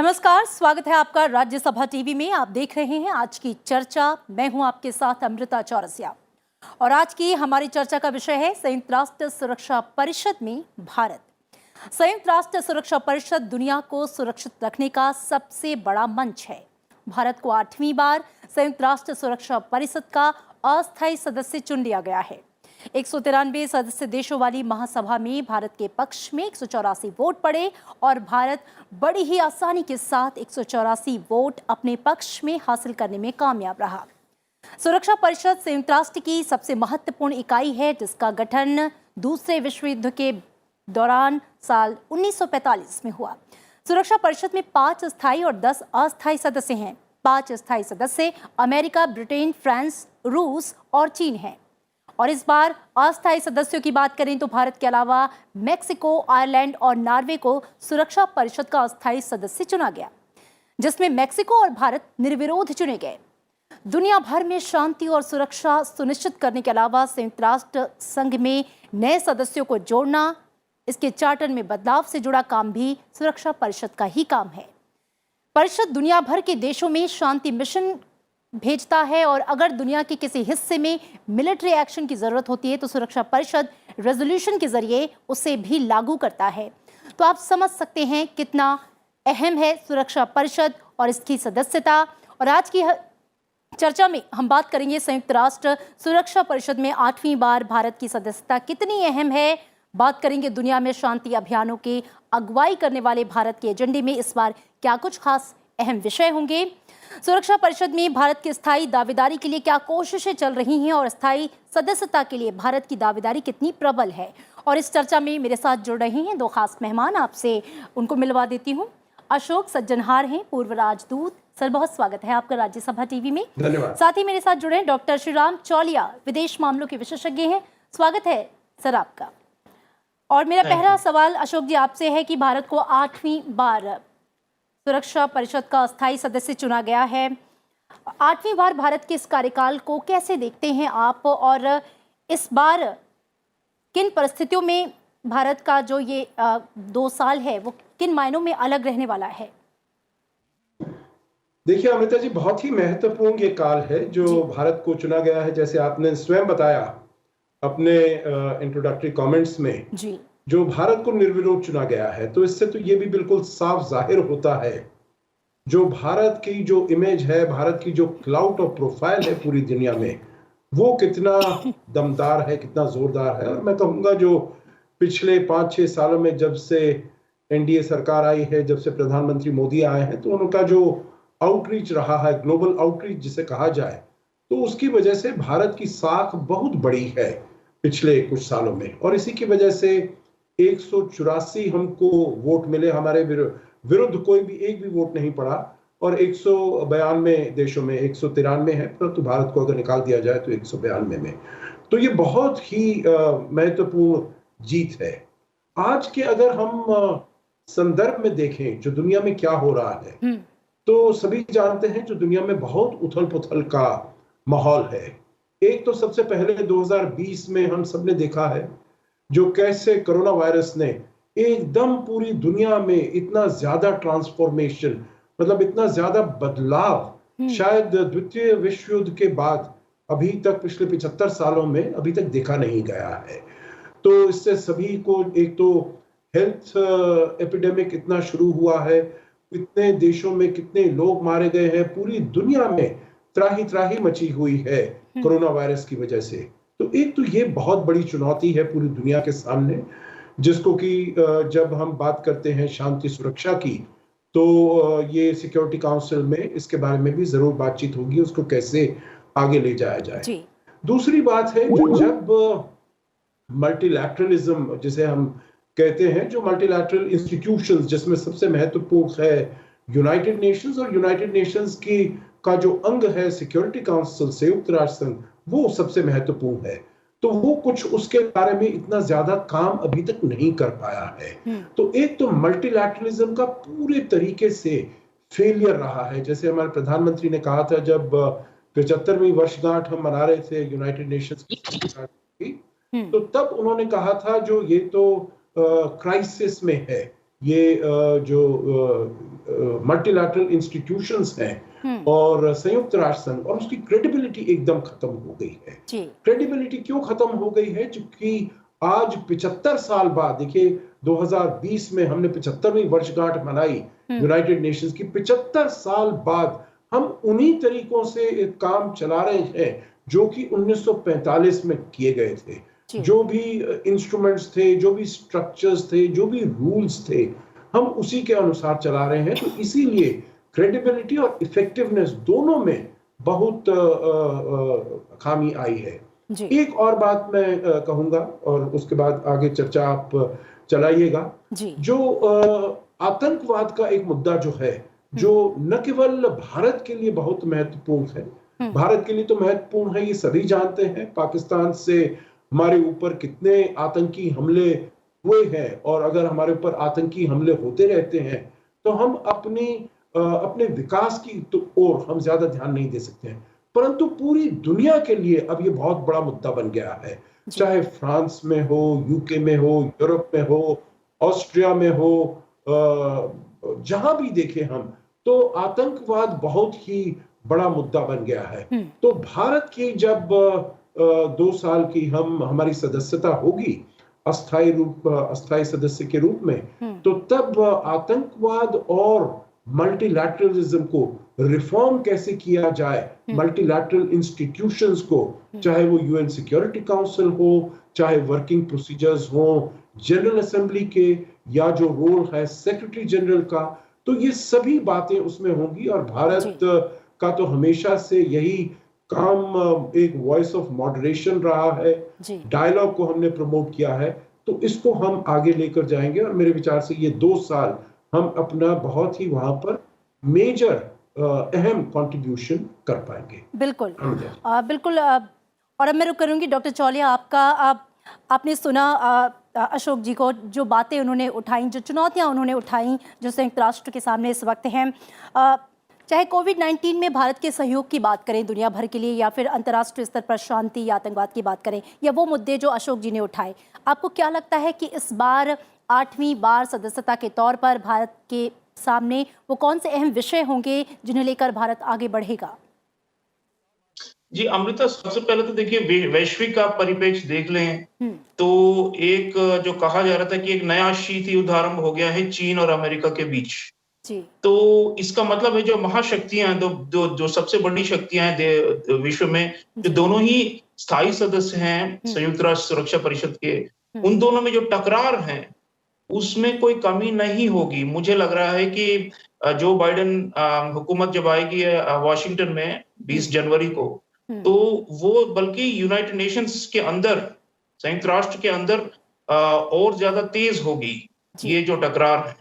नमस्कार, स्वागत है आपका राज्यसभा टीवी में। आप देख रहे हैं आज की चर्चा। मैं हूं आपके साथ अमृता चौरसिया और आज की हमारी चर्चा का विषय है संयुक्त राष्ट्र सुरक्षा परिषद में भारत। संयुक्त राष्ट्र सुरक्षा परिषद दुनिया को सुरक्षित रखने का सबसे बड़ा मंच है। भारत को 8वीं बार संयुक्त राष्ट्र सुरक्षा परिषद का अस्थायी सदस्य चुन लिया गया है। 193 सदस्य देशों वाली महासभा में भारत के पक्ष में 184 वोट पड़े और भारत बड़ी ही आसानी के साथ 184 वोट अपने पक्ष में हासिल करने में कामयाब रहा। सुरक्षा परिषद संयुक्त राष्ट्र की सबसे महत्वपूर्ण इकाई है, जिसका गठन दूसरे विश्व युद्ध के दौरान साल 1945 में हुआ। सुरक्षा परिषद में 5 स्थायी और 10 अस्थायी सदस्य हैं। 5 स्थायी सदस्य अमेरिका, ब्रिटेन, फ्रांस, रूस और चीन हैं। और इस बार अस्थायी सदस्यों की बात करें तो भारत के अलावा मेक्सिको, आयरलैंड और नॉर्वे को सुरक्षा परिषद का अस्थायी सदस्य चुना गया, जिसमें मेक्सिको और भारत निर्विरोध चुने गए। दुनिया भर में शांति और सुरक्षा सुनिश्चित करने के अलावा संयुक्त राष्ट्र संघ में नए सदस्यों को जोड़ना, इसके चार्टर में बदलाव से जुड़ा काम भी सुरक्षा परिषद का ही काम है। परिषद दुनिया भर के देशों में शांति मिशन भेजता है और अगर दुनिया के किसी हिस्से में मिलिट्री एक्शन की जरूरत होती है तो सुरक्षा परिषद रेजोल्यूशन के जरिए उसे भी लागू करता है। तो आप समझ सकते हैं कितना अहम है सुरक्षा परिषद और इसकी सदस्यता। और आज की चर्चा में हम बात करेंगे संयुक्त राष्ट्र सुरक्षा परिषद में 8वीं बार भारत की सदस्यता कितनी अहम है। बात करेंगे दुनिया में शांति अभियानों की अगुवाई करने वाले भारत के एजेंडे में इस बार क्या कुछ खास अहम विषय होंगे। सुरक्षा परिषद में भारत की स्थायी दावेदारी के लिए क्या कोशिशें चल रही हैं और स्थायी सदस्यता के लिए भारत की दावेदारी कितनी प्रबल है। और इस चर्चा में मेरे साथ जुड़ रहे हैं 2 खास मेहमान, आपसे उनको मिलवा देती हूं। अशोक सज्जनहार हैं, पूर्व राजदूत। सर, बहुत स्वागत है आपका राज्यसभा टीवी में। धन्यवाद। साथ ही मेरे साथ जुड़े हैं डॉक्टर श्रीराम चौलिया, विदेश मामलों के विशेषज्ञ हैं। स्वागत है सर आपका। और मेरा पहला सवाल अशोक जी आपसे है कि भारत को 8वीं बार सुरक्षा परिषद का अस्थायी सदस्य चुना गया है। 8वीं बार भारत के इस कार्यकाल को कैसे देखते हैं आप, और इस बार किन परिस्थितियों में भारत का जो ये 2 साल है वो किन मायनों में अलग रहने वाला है? देखिए अमिता जी, बहुत ही महत्वपूर्ण ये काल है जो भारत को चुना गया है। जैसे आपने स्वयं बताया अपने इंट्रोडक्टरी कमेंट्स में जी, जो भारत को निर्विरोध चुना गया है, तो इससे तो ये भी बिल्कुल साफ जाहिर होता है जो भारत की जो इमेज है, भारत की जो क्लाउड और प्रोफाइल है पूरी दुनिया में, वो कितना दमदार है, कितना जोरदार है। और मैं कहूँगा जो पिछले 5-6 सालों में जब से एनडीए सरकार आई है, जब से प्रधानमंत्री मोदी आए हैं, तो उनका जो आउटरीच रहा है, ग्लोबल आउटरीच जिसे कहा जाए, तो उसकी वजह से भारत की साख बहुत बड़ी है पिछले कुछ सालों में। और इसी की वजह से 184 हमको वोट मिले, हमारे विरुद्ध कोई भी एक भी वोट नहीं पड़ा। और 192 देशों में 193 है, परंतु भारत को अगर निकाल दिया जाए तो 192 में, तो ये बहुत ही महत्वपूर्ण जीत है। आज के अगर हम संदर्भ में देखें जो दुनिया में क्या हो रहा है, तो सभी जानते हैं जो दुनिया में बहुत उथल पुथल का माहौल है। एक तो सबसे पहले 2020 में हम सबने देखा है जो कैसे कोरोना वायरस ने एकदम पूरी दुनिया में इतना ज्यादा ट्रांसफॉर्मेशन, मतलब इतना ज्यादा बदलाव शायद द्वितीय विश्व युद्ध के बाद अभी तक पिछले 75 सालों में अभी तक देखा नहीं गया है। तो इससे सभी को, एक तो हेल्थ एपिडेमिक इतना शुरू हुआ है, कितने देशों में कितने लोग मारे गए हैं, पूरी दुनिया में त्राही त्राही मची हुई है कोरोना वायरस की वजह से। तो एक तो ये बहुत बड़ी चुनौती है पूरी दुनिया के सामने, जिसको कि जब हम बात करते हैं शांति सुरक्षा की, तो ये सिक्योरिटी काउंसिल में इसके बारे में भी जरूर बातचीत होगी, उसको कैसे आगे ले जाया जाए। दूसरी बात है जो जब मल्टीलैटरलिज्म जिसे हम कहते हैं, जो मल्टीलैटरल इंस्टीट्यूशंस जिसमें सबसे महत्वपूर्ण है यूनाइटेड नेशंस, और यूनाइटेड नेशंस की का जो अंग है सिक्योरिटी काउंसिल, संयुक्त राष्ट्र संघ, वो सबसे महत्वपूर्ण है, तो वो कुछ उसके बारे में इतना ज्यादा काम अभी तक नहीं कर पाया है। तो एक तो मल्टीलैटरलिज्म का पूरे तरीके से फेलियर रहा है। जैसे हमारे प्रधानमंत्री ने कहा था जब 75वीं वर्षगांठ हम मना रहे थे यूनाइटेड नेशंस की, तो तब उन्होंने कहा था जो ये तो क्राइसिस में है, ये जो मल्टीलैटरल इंस्टीट्यूशंस हैं और संयुक्त राष्ट्र संघ और उसकी क्रेडिबिलिटी एकदम खत्म हो गई है। क्रेडिबिलिटी क्यों खत्म हो गई है? क्योंकि आज 75 साल बाद, देखिए 2020 में हमने 75वीं वर्षगांठ मनाई यूनाइटेड नेशंस की। 75 साल बाद हम उन्हीं तरीकों से एक काम चला रहे हैं जो कि 1945 में किए गए थे। जो भी इंस्ट्रूमेंट्स थे, जो भी स्ट्रक्चर्स थे, जो भी रूल्स थे, हम उसी के अनुसार चला रहे हैं। तो इसीलिए क्रेडिबिलिटी और इफेक्टिवनेस दोनों में बहुत खामी आई है। एक और बात मैं कहूंगा और उसके बाद आगे चर्चा आप चलाइएगा। जो आतंकवाद का एक मुद्दा जो है, जो न केवल भारत के लिए बहुत महत्वपूर्ण है, भारत के लिए तो महत्वपूर्ण है, ये सभी जानते हैं। पाकिस्तान से हमारे ऊपर कितने आतंकी हमले हुए हैं और अगर हमारे ऊपर आतंकी हमले होते रहते हैं तो हम अपने विकास की ओर हम ज्यादा ध्यान नहीं दे सकते हैं। परंतु पूरी दुनिया के लिए अब ये बहुत बड़ा मुद्दा बन गया है, चाहे फ्रांस में हो, यूके में हो, यूरोप में हो, ऑस्ट्रिया में हो, जहां भी देखें हम, तो आतंकवाद बहुत ही बड़ा मुद्दा बन गया है। तो भारत की जब 2 साल की हमारी सदस्यता होगी अस्थायी सदस्य के रूप में, तो तब आतंकवाद और मल्टीलैटरलिज्म को रिफॉर्म कैसे किया जाए, मल्टीलैटरल इंस्टीट्यूशंस को, चाहे वो यूएन सिक्योरिटी काउंसिल हो, चाहे वर्किंग प्रोसीजर्स हो जनरल असेंबली के, या जो रोल है सेक्रेटरी जनरल का, तो ये सभी बातें उसमें होंगी। और भारत का तो हमेशा से यही काम एक वॉइस ऑफ मॉडरेशन रहा है, डायलॉग को हमने प्रमोट किया है, तो इसको हम आगे लेकर जाएंगे। और मेरे विचार से ये 2 साल हम अपना बहुत ही वहां पर मेजर अहम कंट्रीब्यूशन कर पाएंगे। बिल्कुल बिल्कुल। और अब मैं रुक करूंगी डॉक्टर चौलिया आपका। आपने सुना अशोक जी को, जो बातें उन्होंने उठाई, जो चुनौतियां उन्होंने उठाई, जो संयुक्त राष्ट्र के सामने इस वक्त हैं। चाहे कोविड-19 में भारत के सहयोग की बात करें दुनिया भर के लिए, या फिर अंतर्राष्ट्रीय स्तर पर शांति या आतंकवाद की बात करें, या वो मुद्दे जो अशोक जी ने उठाए, आपको क्या लगता है कि इस बार 8वीं बार सदस्यता के तौर पर भारत के सामने वो कौन से अहम विषय होंगे जिन्हें लेकर भारत आगे बढ़ेगा? जी अमृता, सबसे पहले तो देखिए वैश्विक का परिप्रेक्ष्य देख लें तो एक जो कहा जा रहा था कि एक नया शीत युद्ध आरंभ हो गया है चीन और अमेरिका के बीच। तो इसका मतलब है जो महाशक्तियां, जो सबसे बड़ी शक्तियां हैं विश्व में, जो दोनों ही स्थायी सदस्य हैं संयुक्त राष्ट्र सुरक्षा परिषद के, उन दोनों में जो टकरार है उसमें कोई कमी नहीं होगी। मुझे लग रहा है कि जो बाइडेन हुकूमत जब आएगी वॉशिंगटन में 20 जनवरी को, तो वो बल्कि यूनाइटेड नेशंस के अंदर, संयुक्त राष्ट्र के अंदर और ज्यादा तेज होगी ये जो टकरार है।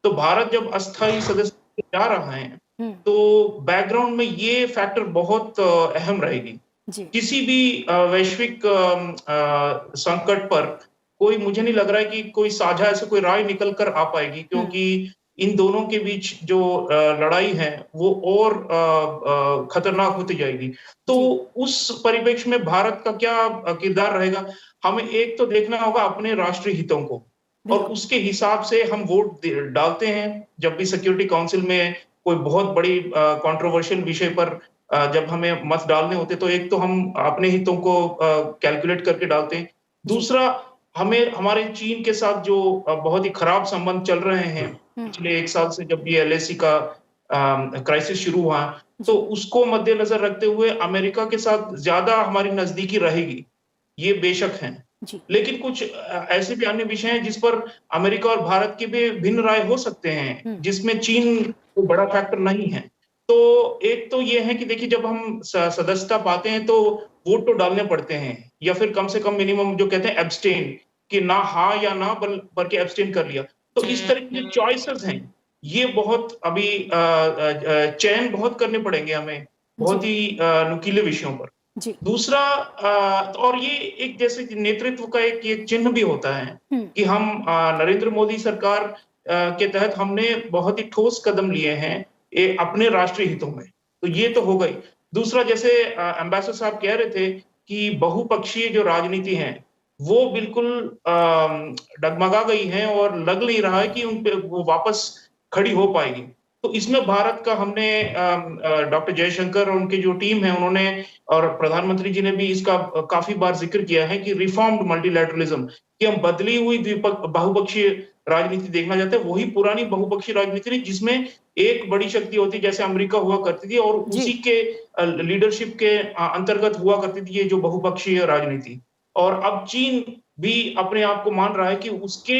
तो भारत जब अस्थायी सदस्य जा रहा है तो बैकग्राउंड में ये फैक्टर बहुत अहम रहेगी। किसी भी वैश्विक संकट पर कोई, मुझे नहीं लग रहा है कि कोई साझा ऐसे कोई राय निकल कर आ पाएगी, क्योंकि इन दोनों के बीच जो लड़ाई है वो और खतरनाक होती जाएगी। तो उस परिप्रेक्ष्य में भारत का क्या किरदार रहेगा, हमें एक तो देखना होगा अपने राष्ट्रीय हितों को, और उसके हिसाब से हम वोट डालते हैं। जब भी सिक्योरिटी काउंसिल में कोई बहुत बड़ी कंट्रोवर्शियल विषय पर जब हमें मत डालने होते, तो एक तो हम अपने हितों को कैलकुलेट करके डालते हैं। दूसरा, हमें हमारे चीन के साथ जो बहुत ही खराब संबंध चल रहे हैं पिछले 1 साल से, जब भी LAC का क्राइसिस शुरू हुआ, तो उसको मद्देनजर रखते हुए अमेरिका के साथ ज्यादा हमारी नजदीकी रहेगी, ये बेशक है। लेकिन कुछ ऐसे भी अन्य विषय हैं जिस पर अमेरिका और भारत के भी भिन्न राय हो सकते हैं, जिसमें चीन कोई बड़ा फैक्टर नहीं है। तो एक तो ये है कि देखिए, जब हम सदस्यता पाते हैं तो वोट तो डालने पड़ते हैं, या फिर कम से कम मिनिमम जो कहते हैं एब्सटेन, कि ना हाँ या ना बल्कि एब्सटेन कर लिया। तो इस तरह के चॉइसेस हैं, ये बहुत अभी चयन बहुत करने पड़ेंगे हमें, बहुत ही नुकीले विषयों पर। दूसरा, और ये एक जैसे नेतृत्व का एक चिन्ह भी होता है कि हम नरेंद्र मोदी सरकार के तहत हमने बहुत ही ठोस कदम लिए हैं अपने राष्ट्रीय हितों में, तो ये तो हो गई। दूसरा, जैसे एम्बेसडर साहब कह रहे थे कि बहुपक्षीय जो राजनीति है वो बिल्कुल डगमगा गई हैं और लग नहीं रहा है कि उन पे वो वापस खड़ी हो पाएगी। तो इसमें भारत का हमने डॉक्टर जयशंकर और उनकी जो टीम है उन्होंने और प्रधानमंत्री जी ने भी इसका काफी बार जिक्र किया है कि रिफॉर्म्ड मल्टीलैटरलिज्म, कि हम बदली हुई बहुपक्षीय राजनीति देखना चाहते हैं। वही पुरानी बहुपक्षीय राजनीति नहीं जिसमें एक बड़ी शक्ति होती जैसे अमेरिका हुआ करती थी और उसी के लीडरशिप के अंतर्गत हुआ करती थी ये जो बहुपक्षीय राजनीति। और अब चीन भी अपने आप को मान रहा है कि उसके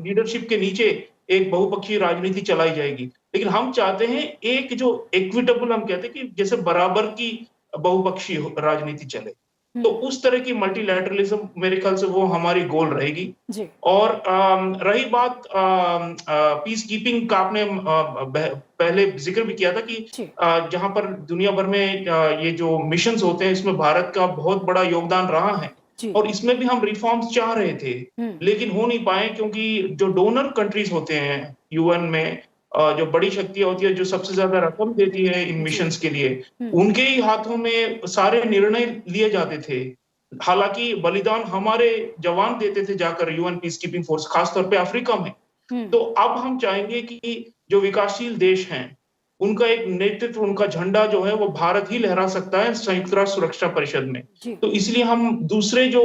लीडरशिप के नीचे एक बहुपक्षीय राजनीति चलाई जाएगी। लेकिन हम चाहते हैं एक जो इक्विटेबल, हम कहते हैं कि जैसे बराबर की बहुपक्षीय राजनीति चले। तो उस तरह की मल्टीलैटरलिज्म मेरे ख्याल से वो हमारी गोल रहेगी जी। और रही बात पीस कीपिंग का, आपने पहले जिक्र भी किया था कि जहां पर दुनिया भर में ये जो मिशंस होते हैं इसमें भारत का बहुत बड़ा योगदान रहा है और इसमें भी हम रिफॉर्म्स चाह रहे थे लेकिन हो नहीं पाए क्योंकि जो डोनर कंट्रीज होते हैं यूएन में, जो बड़ी शक्तियां होती है जो सबसे ज्यादा रकम देती है इन मिशंस के लिए, उनके ही हाथों में सारे निर्णय लिए जाते थे। हालांकि बलिदान हमारे जवान देते थे जाकर यूएन पीस कीपिंग फोर्स, खासतौर पे अफ्रीका में। तो अब हम चाहेंगे कि जो विकासशील देश हैं उनका एक नेतृत्व, उनका झंडा जो है वो भारत ही लहरा सकता है संयुक्त राष्ट्र सुरक्षा परिषद में। तो इसलिए हम दूसरे जो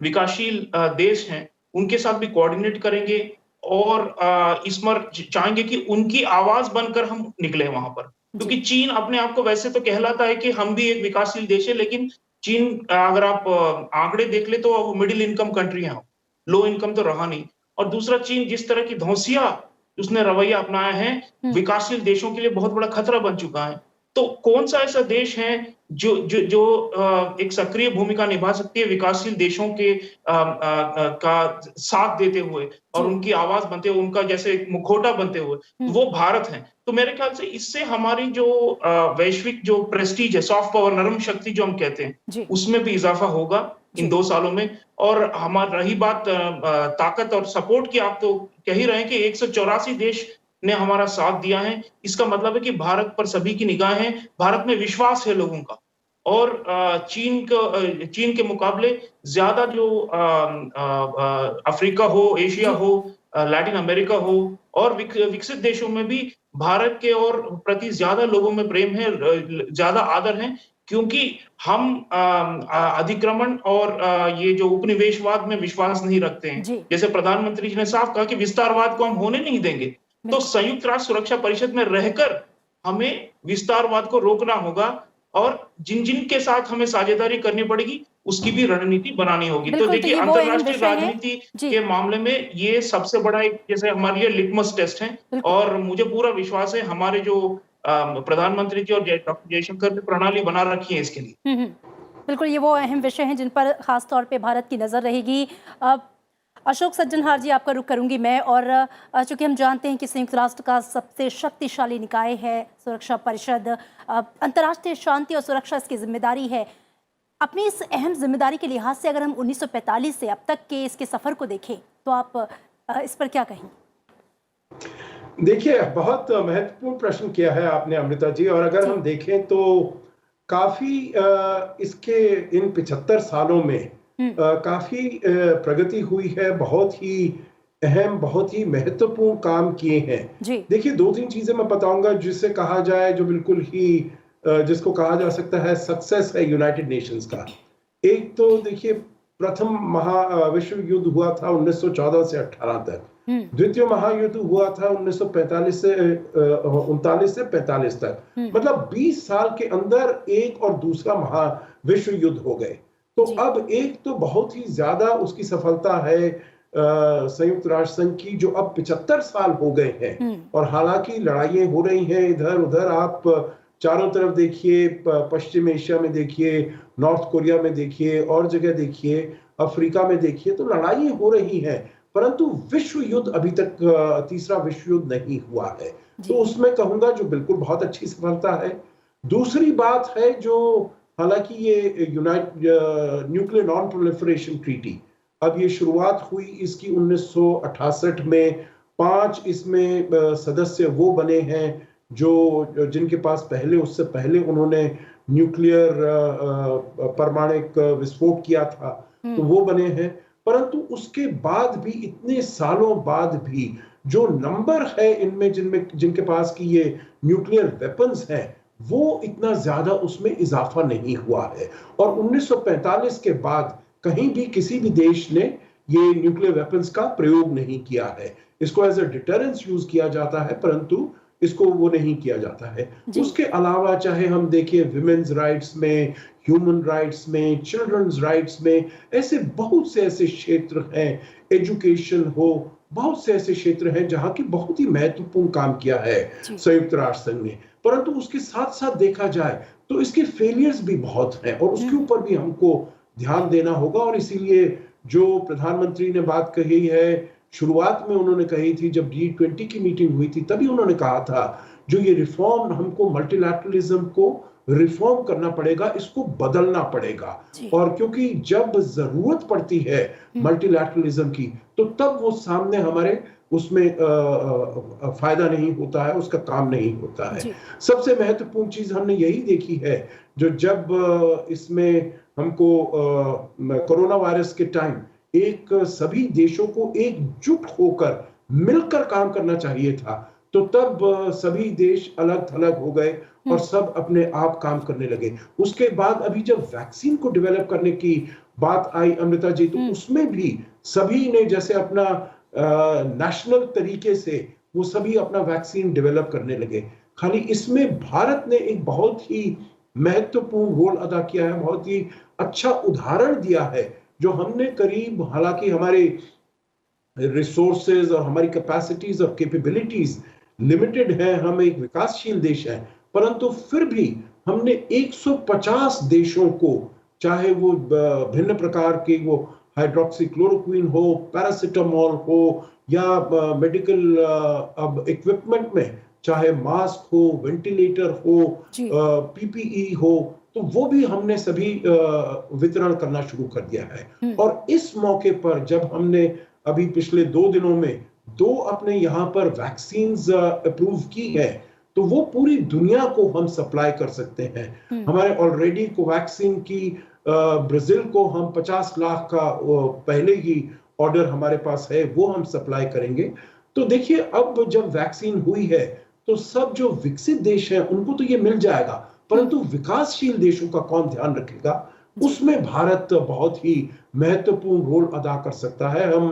विकासशील देश हैं उनके साथ भी कोऑर्डिनेट करेंगे और इस पर चाहेंगे कि उनकी आवाज बनकर हम निकले वहां पर, क्योंकि चीन अपने आप को वैसे तो कहलाता है कि हम भी एक विकासशील देश है, लेकिन चीन अगर आप आंकड़े देख ले तो वो मिडिल इनकम कंट्री है, लो इनकम तो रहा नहीं। और दूसरा, चीन जिस तरह की धौंसिया उसने रवैया अपनाया है विकासशील देशों के लिए बहुत बड़ा खतरा बन चुका है। तो कौन सा ऐसा देश है जो जो जो एक सक्रिय भूमिका निभा सकती है विकासशील देशों के का साथ देते हुए और उनकी आवाज बनते हुए, उनका जैसे मुखौटा बनते हुए, वो भारत है। तो मेरे ख्याल से इससे हमारी जो वैश्विक जो प्रेस्टीज है, सॉफ्ट पावर, नरम शक्ति जो हम कहते हैं, उसमें भी इजाफा होगा इन 2 सालों में। और हमारी रही बात ताकत और सपोर्ट की, आप तो कह ही रहे हैं कि 184 देश ने हमारा साथ दिया है। इसका मतलब है कि भारत पर सभी की निगाहें, भारत में विश्वास है लोगों का। और चीन के मुकाबले ज्यादा जो अफ्रीका हो, एशिया हो, लैटिन अमेरिका हो और विकसित देशों में भी भारत के और प्रति ज्यादा लोगों में प्रेम है, ज्यादा आदर है, क्योंकि हम अधिक्रमण और ये जो उपनिवेशवाद में विश्वास नहीं रखते हैं। जैसे प्रधानमंत्री जी ने साफ कहा कि विस्तारवाद को हम होने नहीं देंगे। तो संयुक्त राष्ट्र सुरक्षा परिषद में रहकर हमें विस्तारवाद को रोकना होगा और जिन जिन के साथ हमें साझेदारी करनी पड़ेगी उसकी भी रणनीति बनानी होगी। तो देखिए, अंतरराष्ट्रीय राजनीति के मामले में ये सबसे बड़ा एक जैसे हमारे लिए लिटमस टेस्ट है और मुझे पूरा विश्वास है हमारे जो प्रधानमंत्री जी और डॉक्टर जयशंकर ने प्रणाली बना रखी है इसके लिए। बिल्कुल, ये वो अहम विषय हैं जिन पर खास तौर पे भारत की नजर रहेगी। अशोक सज्जनहार जी, आपका रुख करूंगी मैं। और चूंकि हम जानते हैं कि संयुक्त राष्ट्र का सबसे शक्तिशाली निकाय है सुरक्षा परिषद, अंतर्राष्ट्रीय शांति और सुरक्षा इसकी जिम्मेदारी है। अपनी इस अहम जिम्मेदारी के लिहाज से अगर हम 1945 से अब तक के इसके सफर को देखें तो आप इस पर क्या कहेंगे? देखिए, बहुत महत्वपूर्ण प्रश्न किया है आपने अमृता जी। और अगर हम देखें तो काफी इसके इन 75 सालों में काफी प्रगति हुई है, बहुत ही अहम, बहुत ही महत्वपूर्ण काम किए हैं। देखिए, 2-3 चीजें मैं बताऊंगा जिससे कहा जाए, जो बिल्कुल ही जिसको कहा जा सकता है सक्सेस है यूनाइटेड नेशंस का। एक तो देखिए, प्रथम विश्व युद्ध हुआ था 1914 से 18 तक। द्वितीय महायुद्ध हुआ था 1939 से 45 तक। मतलब 20 साल के अंदर एक और दूसरा विश्व युद्ध हो गए। तो अब एक तो बहुत ही ज्यादा उसकी सफलता है संयुक्त राष्ट्र संघ की, जो अब 75 साल हो गए हैं। और हालांकि लड़ाइयां हो रही हैं इधर उधर, आप चारों तरफ देखिए, पश्चिम एशिया में देखिए, नॉर्थ कोरिया में देखिए, और जगह देखिए, अफ्रीका में देखिए, तो लड़ाइयां हो रही हैं, परंतु विश्व युद्ध अभी तक तीसरा विश्व युद्ध नहीं हुआ है। तो उसमें कहूंगा जो बिल्कुल बहुत अच्छी सफलता है। दूसरी बात है जो, हालांकि ये न्यूक्लियर नॉन प्रोलिफरेशन ट्रीटी, अब ये शुरुआत हुई इसकी 1968 में। 5 इसमें सदस्य वो बने हैं जो जिनके पास पहले, उससे पहले उन्होंने न्यूक्लियर परमाणुक विस्फोट किया था, तो वो बने हैं। परंतु उसके बाद भी, इतने सालों बाद भी, जो नंबर है इनमें जिनके पास की ये न्यूक्लियर वेपन्स हैं, वो इतना ज्यादा उसमें इजाफा नहीं हुआ है। और 1945 के बाद कहीं भी किसी भी देश ने ये न्यूक्लियर वेपन्स का प्रयोग नहीं किया है। इसको एज अ डिटरेंस यूज किया जाता है, परंतु इसको वो नहीं किया जाता है। उसके अलावा चाहे हम देखिए विमेन्स राइट्स में, ह्यूमन राइट्स में, चिल्ड्रंस राइट्स में, ऐसे बहुत से ऐसे क्षेत्र हैं, एजुकेशन हो, बहुत से ऐसे क्षेत्र हैं जहां की बहुत ही महत्वपूर्ण काम किया है संयुक्त राष्ट्र संघ ने। परंतु उसके साथ साथ देखा जाए तो इसके फेलियर्स भी बहुत हैं, और उसके ऊपर भी हमको ध्यान देना होगा। और इसीलिए जो प्रधानमंत्री ने बात कही है, शुरुआत में उन्होंने कही थी, जब G20 की मीटिंग हुई थी, तभी उन्होंने कहा था जो ये रिफॉर्म, हमको मल्टीलैटरलिज्म को रिफॉर्म करना पड़ेगा, इसको बदलना पड़ेगा। और क्योंकि जब जरूरत पड़ती है मल्टीलैटरलिज्म की, तो तब वो सामने हमारे उसमें फायदा नहीं होता है, उसका काम नहीं होता है। सबसे महत्वपूर्ण चीज हमने यही देखी है, जो जब इसमें हमको कोरोना वायरस के टाइम एक सभी देशों को एकजुट होकर मिलकर काम करना चाहिए था, तो तब सभी देश अलग थलग हो गए और सब अपने आप काम करने लगे। उसके बाद अभी जब वैक्सीन को डेवलप करने की बात आई अमृता जी, तो उसमें भी सभी ने जैसे अपना नेशनल तरीके से वो सभी अपना वैक्सीन डेवलप करने लगे। खाली इसमें भारत ने एक बहुत ही महत्वपूर्ण रोल अदा किया है, बहुत ही अच्छा उदाहरण दिया है, जो हमने करीब, हालांकि हमारे रिसोर्सेज और हमारी कैपेसिटीज और कैपेबिलिटीज लिमिटेड हैं, हम एक विकासशील देश हैं, परंतु फिर भी हमने 150 देशों को, चाहे वो भिन्न प्रकार के वो हाइड्रोक्सीक्लोरोक्विन हो, पैरासिटामोल हो, या मेडिकल अब इक्विपमेंट में चाहे मास्क हो, वेंटिलेटर हो, पीपीई हो, तो वो भी हमने सभी वितरण करना शुरू कर दिया है। और इस मौके पर जब हमने अभी पिछले 2 दिनों में 2 अपने यहाँ पर वैक्सीन्स अप्रूव की है, तो वो पूरी दुनिया को हम सप्लाई कर सकते हैं। हमारे ऑलरेडी कोवैक्सीन की ब्राजील को हम 50 लाख का पहले ही ऑर्डर हमारे पास है, वो हम सप्लाई करेंगे। तो देखिए, अब जब वैक्सीन हुई है तो सब जो विकसित देश हैं उनको तो ये मिल जाएगा, परंतु विकासशील देशों का कौन ध्यान रखेगा? उसमें भारत बहुत ही महत्वपूर्ण रोल अदा कर सकता है। हम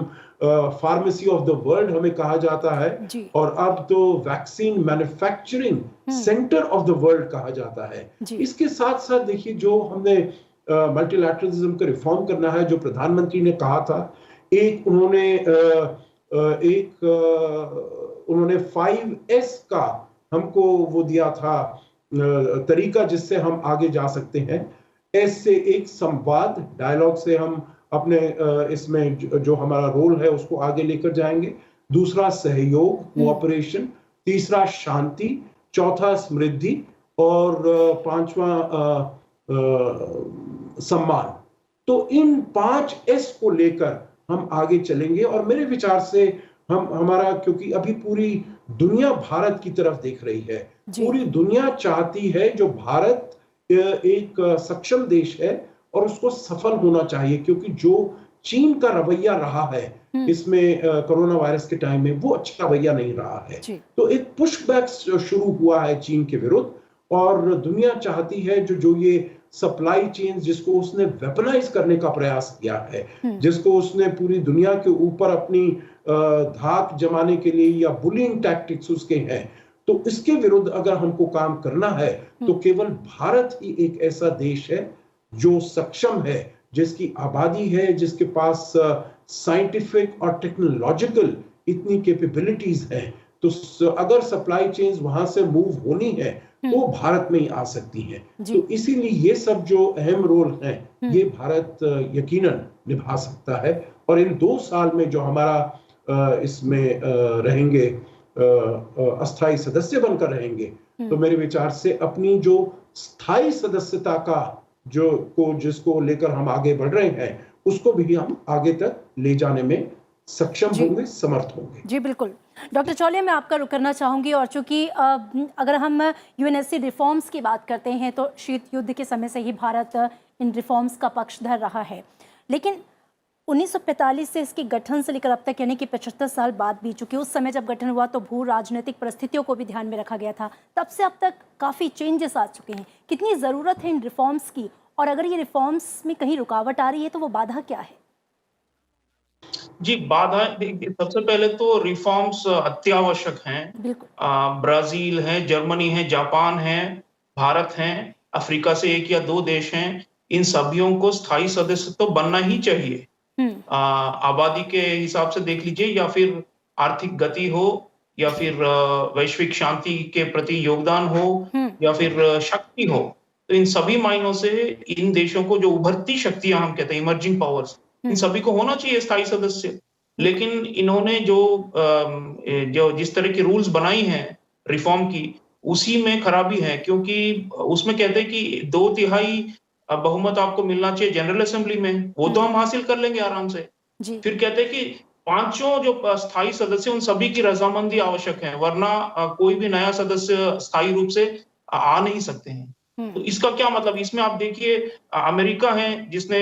फार्मेसी ऑफ द वर्ल्ड हमें कहा जाता है, और अब तो vaccine manufacturing centre of the world कहा जाता है। इसके साथ साथ देखिए, जो हमने मल्टीलैटरलिज्म का रिफॉर्म करना है, जो प्रधानमंत्री ने कहा था, एक उन्होंने 5S का हमको वो दिया था तरीका, जिससे हम आगे जा सकते हैं। एस से एक संवाद, डायलॉग से हम अपने इसमें जो हमारा रोल है उसको आगे लेकर जाएंगे। दूसरा सहयोग, कोऑपरेशन। तीसरा शांति। चौथा समृद्धि। और पांचवा सम्मान। तो इन 5S को लेकर हम आगे चलेंगे, और मेरे विचार से हमारा, क्योंकि अभी पूरी दुनिया भारत की तरफ देख रही है, पूरी दुनिया चाहती है जो भारत एक सक्षम देश है और उसको सफल होना चाहिए, क्योंकि जो चीन का रवैया रहा है इसमें कोरोना वायरस के टाइम में, वो अच्छा रवैया नहीं रहा है। तो एक पुशबैक शुरू हुआ है चीन के विरुद्ध, और दुनिया चाहती है जो ये सप्लाई चेन जिसको उसने वेपनाइज करने का प्रयास किया है, जिसको उसने पूरी दुनिया के ऊपर अपनी धाक जमाने के लिए, या बुलिंग टैक्टिक्स उसके हैं, तो इसके विरुद्ध अगर हमको काम करना है तो केवल भारत ही एक ऐसा देश है जो सक्षम है, जिसकी आबादी है, जिसके पास साइंटिफिक और टेक्नोलॉजिकल इतनी कैपेबिलिटीज हैं। तो अगर सप्लाई चेन्स वहां से मूव होनी है तो भारत में ही आ सकती हैं। तो इसीलिए ये सब जो अहम रोल हैं ये भारत यकीनन निभा सकता है। और इन 2 साल में जो हमारा इसमें रहेंगे, अस्थायी सदस्य बनकर रहेंगे, तो मेरे विचार से अपनी जो स्थायी सदस्यता का जिसको लेकर हम आगे बढ़ रहे हैं, उसको भी हम आगे तक ले जाने में सक्षम होंगे, समर्थ होंगे। जी बिल्कुल। डॉक्टर चौलिया, मैं आपका रुख करना चाहूँगी, और चूँकि अगर हम यूएनएससी रिफॉर्म्स की बात करते हैं तो शीत युद्ध के समय से ही भारत इन रिफॉर्म्स का पक्षधर रहा है, लेकिन 1945 से इसके गठन से लेकर अब तक, यानी कि 75 साल बाद भी, चूँकि उस समय जब गठन हुआ तो भू राजनीतिक परिस्थितियों को भी ध्यान में रखा गया था, तब से अब तक काफ़ी चेंजेस आ चुके हैं। कितनी ज़रूरत है इन रिफॉर्म्स की, और अगर ये रिफॉर्म्स में कहीं रुकावट आ रही है तो वो बाधा क्या है? जी, बाधा सबसे पहले तो रिफॉर्म्स अत्यावश्यक हैं। ब्राजील है, जर्मनी है, जापान है, भारत है, अफ्रीका से 1 या 2 देश हैं, इन सभीयों को स्थायी सदस्य तो बनना ही चाहिए। आबादी के हिसाब से देख लीजिए, या फिर आर्थिक गति हो, या फिर वैश्विक शांति के प्रति योगदान हो, या फिर शक्ति हो, तो इन सभी मायनों से इन देशों को, जो उभरती शक्तियां हम कहते हैं, इमर्जिंग पावर्स, इन सभी को होना चाहिए स्थायी सदस्य। लेकिन इन्होंने जो जिस तरह की रूल्स बनाई हैं रिफॉर्म की, उसी में खराबी है, क्योंकि उसमें कहते हैं कि 2/3 बहुमत आपको मिलना चाहिए जनरल असेंबली में, वो तो हम हासिल कर लेंगे आराम से। फिर कहते हैं कि 5 जो स्थायी सदस्य, उन सभी की रजामंदी आवश्यक है, वरना कोई भी नया सदस्य स्थायी रूप से आ नहीं सकते हैं। तो इसका क्या मतलब, इसमें आप देखिए, अमेरिका है जिसने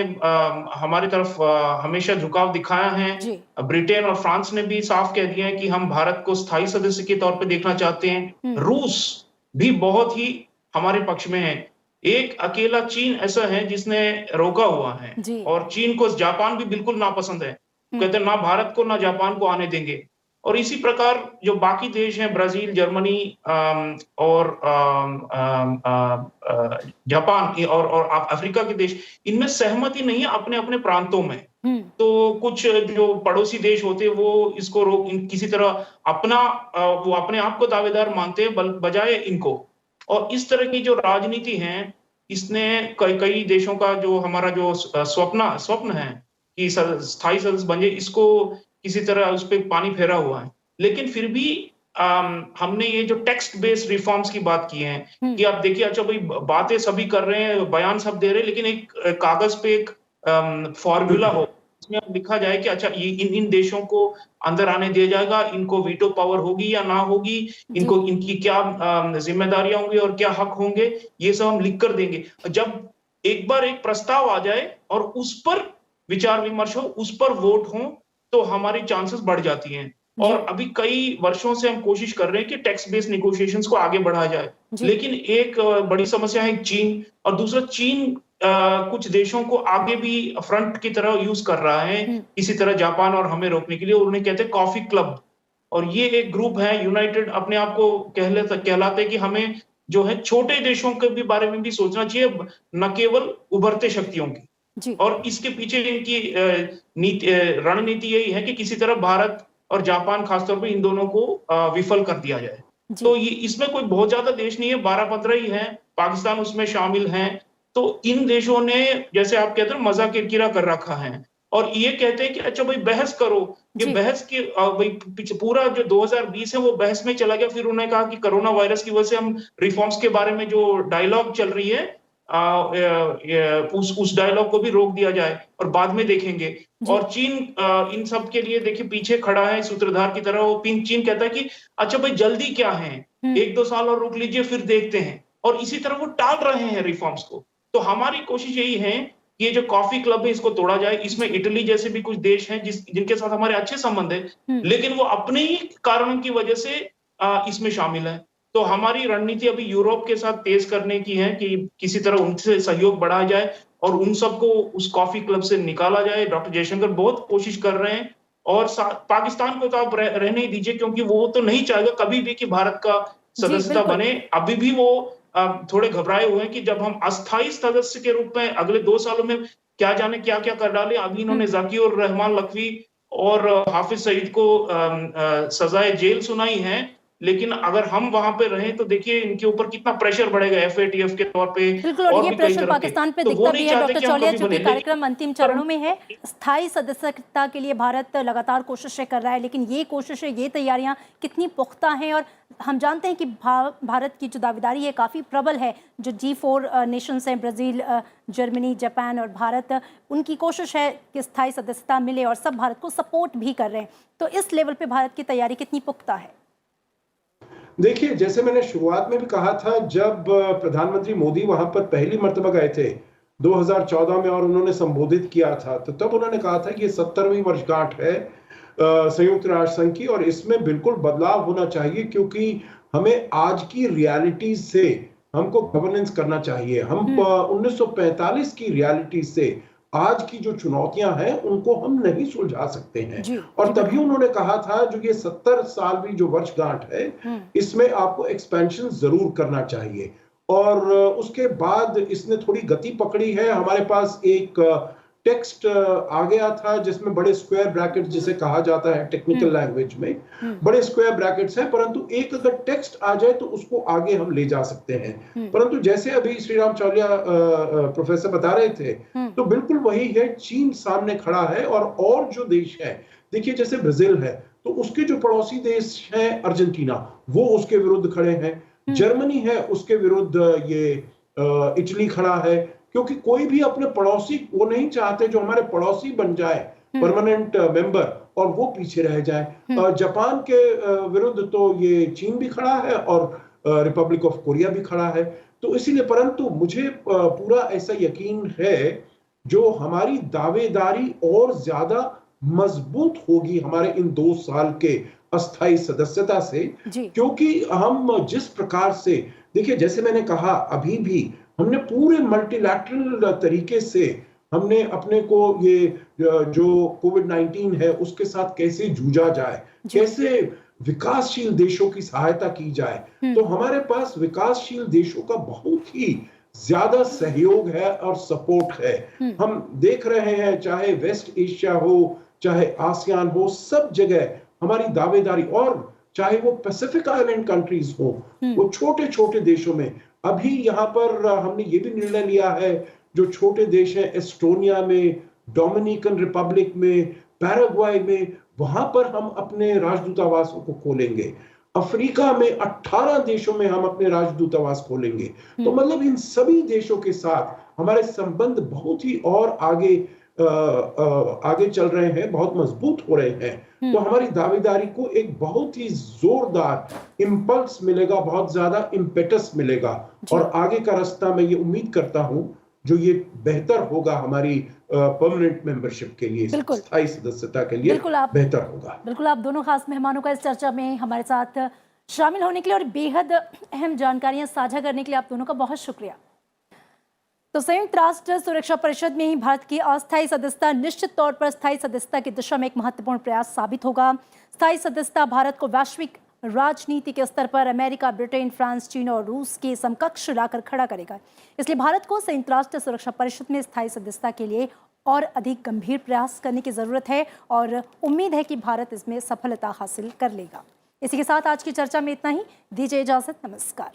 हमारी तरफ हमेशा झुकाव दिखाया है, ब्रिटेन और फ्रांस ने भी साफ कह दिया है कि हम भारत को स्थायी सदस्य के तौर पे देखना चाहते हैं। रूस भी बहुत ही हमारे पक्ष में है। एक अकेला चीन ऐसा है जिसने रोका हुआ है, और चीन को जापान भी बिल्कुल नापसंद है, कहते हैं ना भारत को ना जापान को आने देंगे। और इसी प्रकार जो बाकी देश हैं, ब्राजील, जर्मनी और जापान और अफ्रीका के देश, इनमें सहमति नहीं है अपने अपने प्रांतों में। तो कुछ जो पड़ोसी देश होते हैं वो इसको किसी तरह वो अपने आप को दावेदार मानते हैं बजाय इनको। और इस तरह की जो राजनीति है, इसने कई देशों का जो हमारा जो स्वप्न है कि स्थायी सदस्य बन जाए, इसको किसी तरह उस पर पानी फेरा हुआ है। लेकिन फिर भी हमने ये जो टेक्स्ट बेस्ड रिफॉर्म्स की बात की है, कि आप देखिए, अच्छा भाई, बातें सभी कर रहे हैं, बयान सब दे रहे हैं, लेकिन एक कागज पे एक फॉर्मूला हो, इसमें लिखा जाए कि अच्छा ये इन देशों को अंदर आने दिया जाएगा, इनको वीटो पावर होगी या ना होगी, इनको इनकी क्या जिम्मेदारियां होंगी और क्या हक होंगे, ये सब हम लिख कर देंगे। जब एक बार एक प्रस्ताव आ जाए और उस पर विचार विमर्श हो, उस पर वोट हो, तो हमारी चांसेस बढ़ जाती हैं। और अभी कई वर्षों से हम कोशिश कर रहे हैं कि टैक्स बेस्ड नेगोशिएशंस को आगे बढ़ाया जाए, लेकिन एक बड़ी समस्या है चीन, और दूसरा चीन कुछ देशों को आगे भी फ्रंट की तरह यूज कर रहा है, इसी तरह जापान और हमें रोकने के लिए। उन्हें कहते हैं कॉफी क्लब, और ये एक ग्रुप है यूनाइटेड, अपने आप को कहलाते हैं कि हमें जो है छोटे देशों के भी बारे में भी सोचना चाहिए, न केवल उभरते शक्तियों की। और इसके पीछे इनकी रणनीति यही है कि किसी तरह भारत और जापान खासतौर पर इन दोनों को विफल कर दिया जाए। तो ये इसमें कोई बहुत ज्यादा देश नहीं है, 12-15 ही है, पाकिस्तान उसमें शामिल है। तो इन देशों ने, जैसे आप कहते हैं, मजा किरकिरा कर रखा है, और ये कहते हैं कि अच्छा भाई बहस करो। ये बहस की भाई पूरा जो 2020 है वो बहस में चला गया। फिर उन्होंने कहा कि कोरोना वायरस की वजह से हम रिफॉर्म्स के बारे में जो डायलॉग चल रही है, उस डायलॉग को भी रोक दिया जाए और बाद में देखेंगे। और चीन इन सब के लिए देखिए पीछे खड़ा है सूत्रधार की तरह। वो चीन कहता है कि अच्छा भाई जल्दी क्या है, 1-2 साल और रुक लीजिए, फिर देखते हैं। और इसी तरह वो टाल रहे हैं रिफॉर्म्स को। तो हमारी कोशिश यही है कि ये जो कॉफी क्लब है इसको तोड़ा जाए। इसमें इटली जैसे भी कुछ देश हैं जिनके साथ हमारे अच्छे संबंध है, लेकिन वो अपने ही कारणों की वजह से इसमें शामिल है। तो हमारी रणनीति अभी यूरोप के साथ तेज करने की है कि किसी तरह उनसे सहयोग बढ़ाया जाए और उन सबको उस कॉफी क्लब से निकाला जाए। डॉक्टर जयशंकर बहुत कोशिश कर रहे हैं, और पाकिस्तान को तो आप रहने ही दीजिए, क्योंकि वो तो नहीं चाहेगा कभी भी कि भारत का सदस्यता बने। अभी भी वो थोड़े घबराए हुए हैं कि जब हम अस्थायी सदस्य के रूप में अगले 2 सालों में क्या जाने क्या क्या कर डाले। अभी इन्होंने जाकिर रहमान लखवी और हाफिज सईद को सजाए जेल सुनाई है, लेकिन अगर हम वहां पे रहें तो देखिए इनके ऊपर कितना प्रेशर बढ़ेगा FATF के तौर पे बिल्कुल, और ये भी कई प्रेशर तरह के। पाकिस्तान पे तो दिखता वो भी नहीं है। चाहते डॉक्टर कि हम चौलिया, कभी चूंकि बने, कार्यक्रम अंतिम चरणों में है, स्थायी सदस्यता के लिए भारत लगातार कोशिशें कर रहा है, लेकिन ये कोशिशें, ये तैयारियां कितनी पुख्ता हैं? और हम जानते हैं कि भारत की जो दावेदारी है काफ़ी प्रबल है। जो G4 नेशंस हैं, ब्राज़ील, जर्मनी, जापान और भारत, उनकी कोशिश है कि स्थायी सदस्यता मिले और सब भारत को सपोर्ट भी कर रहे हैं। तो इस लेवल पे भारत की तैयारी कितनी पुख्ता है? देखिए, जैसे मैंने शुरुआत में भी कहा था, जब प्रधानमंत्री मोदी वहां पर पहली मर्तबा गए थे 2014 में और उन्होंने संबोधित किया था, तो तब उन्होंने कहा था कि ये 70वीं वर्षगांठ है संयुक्त राष्ट्र संघ की और इसमें बिल्कुल बदलाव होना चाहिए, क्योंकि हमें आज की रियलिटी से हमको गवर्नेंस करना चाहिए। हम 1945 की रियलिटी से आज की जो चुनौतियां हैं उनको हम नहीं सुलझा सकते हैं। और तभी उन्होंने कहा था जो ये 70 सालवी जो वर्षगांठ है, इसमें आपको एक्सपेंशन जरूर करना चाहिए। और उसके बाद इसने थोड़ी गति पकड़ी है। हमारे पास एक टेक्स्ट आ गया था जिसमें बड़े स्क्वायर ब्रैकेट जिसे कहा जाता है टेक्निकल लैंग्वेज में, बड़े स्क्वायर ब्रैकेट्स हैं, परंतु एक अगर टेक्स्ट आ जाए तो उसको आगे हम ले जा सकते हैं। परंतु जैसे अभी श्रीराम चौलिया प्रोफेसर बता रहे थे, तो बिल्कुल वही है। चीन सामने खड़ा है और जो देश है, देखिए जैसे ब्राजील है, तो उसके जो पड़ोसी देश हैं अर्जेंटीना, वो उसके विरुद्ध खड़े हैं। जर्मनी है, उसके विरुद्ध ये इटली खड़ा है, क्योंकि कोई भी अपने पड़ोसी वो नहीं चाहते जो हमारे पड़ोसी बन जाए परमानेंट मेंबर और वो पीछे रह जाए। जापान के विरुद्ध तो ये चीन भी खड़ा है और रिपब्लिक ऑफ कोरिया भी खड़ा है। तो इसीलिए, परंतु मुझे पूरा ऐसा यकीन है जो हमारी दावेदारी और ज्यादा मजबूत होगी हमारे इन 2 साल के अस्थायी सदस्यता से, क्योंकि हम जिस प्रकार से, देखिए जैसे मैंने कहा, अभी भी हमने पूरे मल्टीलैटरल तरीके से हमने अपने को ये जो कोविड-19 है उसके साथ कैसे जूझा जाए, कैसे विकासशील देशों की सहायता की जाए। तो हमारे पास विकासशील देशों का बहुत ही ज्यादा सहयोग है और सपोर्ट है। हम देख रहे हैं, चाहे वेस्ट एशिया हो, चाहे आसियान हो, सब जगह हमारी दावेदारी, और चाहे वो पैसिफिक आइलैंड कंट्रीज हो, वो छोटे छोटे देशों में, अभी यहाँ पर हमने ये भी निर्णय लिया है, जो छोटे देश हैं एस्टोनिया में, डोमिनिकन रिपब्लिक में, पैराग्वाय में, वहां पर हम अपने राजदूतावासों को खोलेंगे। अफ्रीका में 18 देशों में हम अपने राजदूतावास खोलेंगे। तो मतलब इन सभी देशों के साथ हमारे संबंध बहुत ही और आगे चल रहे हैं, बहुत मजबूत हो रहे हैं। तो हमारी दावेदारी को एक बहुत ही जोरदार इंपल्स मिलेगा, बहुत ज्यादा इम्पेटस मिलेगा, और आगे का रास्ता मैं ये उम्मीद करता हूं जो ये बेहतर होगा हमारी परमानेंट मेंबरशिप के लिए, स्थायी सदस्यता के लिए बेहतर होगा। बिल्कुल, आप दोनों खास मेहमानों का इस चर्चा में हमारे साथ शामिल होने के लिए और बेहद अहम जानकारियां साझा करने के लिए आप दोनों का बहुत शुक्रिया। तो संयुक्त राष्ट्र सुरक्षा परिषद में ही भारत की अस्थायी सदस्यता निश्चित तौर पर स्थायी सदस्यता की दिशा में एक महत्वपूर्ण प्रयास साबित होगा। स्थायी सदस्यता भारत को वैश्विक राजनीति के स्तर पर अमेरिका, ब्रिटेन, फ्रांस, चीन और रूस के समकक्ष लाकर खड़ा करेगा। इसलिए भारत को संयुक्त राष्ट्र सुरक्षा परिषद में स्थायी सदस्यता के लिए और अधिक गंभीर प्रयास करने की जरूरत है और उम्मीद है कि भारत इसमें सफलता हासिल कर लेगा। इसी के साथ आज की चर्चा में इतना ही। दीजिए इजाजत, नमस्कार।